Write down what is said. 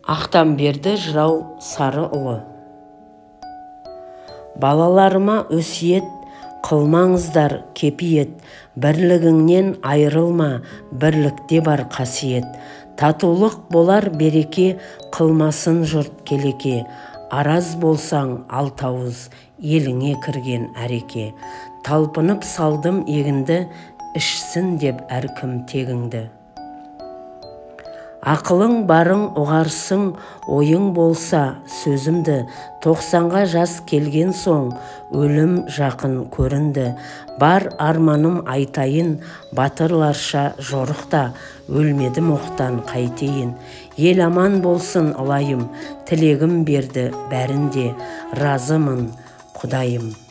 Ақтамберді жырау Сарыұлы. Балаларыма өсиет қылмаңыздар кепиет, бірлігіңнен айырылма, бірлікте бар қасиет. Татулық болар береке, қылмасын жұрт келеке. Араз болсаң алтауыз, еліңе кірген әреке. Талпынып салдым егінді, ішсін деп әркім тегіңді. Ақылың барың ұғарсың, ойың болса сөзімді. 90-ға жас келген соң, өлім жақын көрінді. Бар арманым айтайын, батырларша жорықта. Өлмедім оқтан қайтейін. Ел аман болсын ылайым, тілегім берді бәрінде. Разымын Құдайым.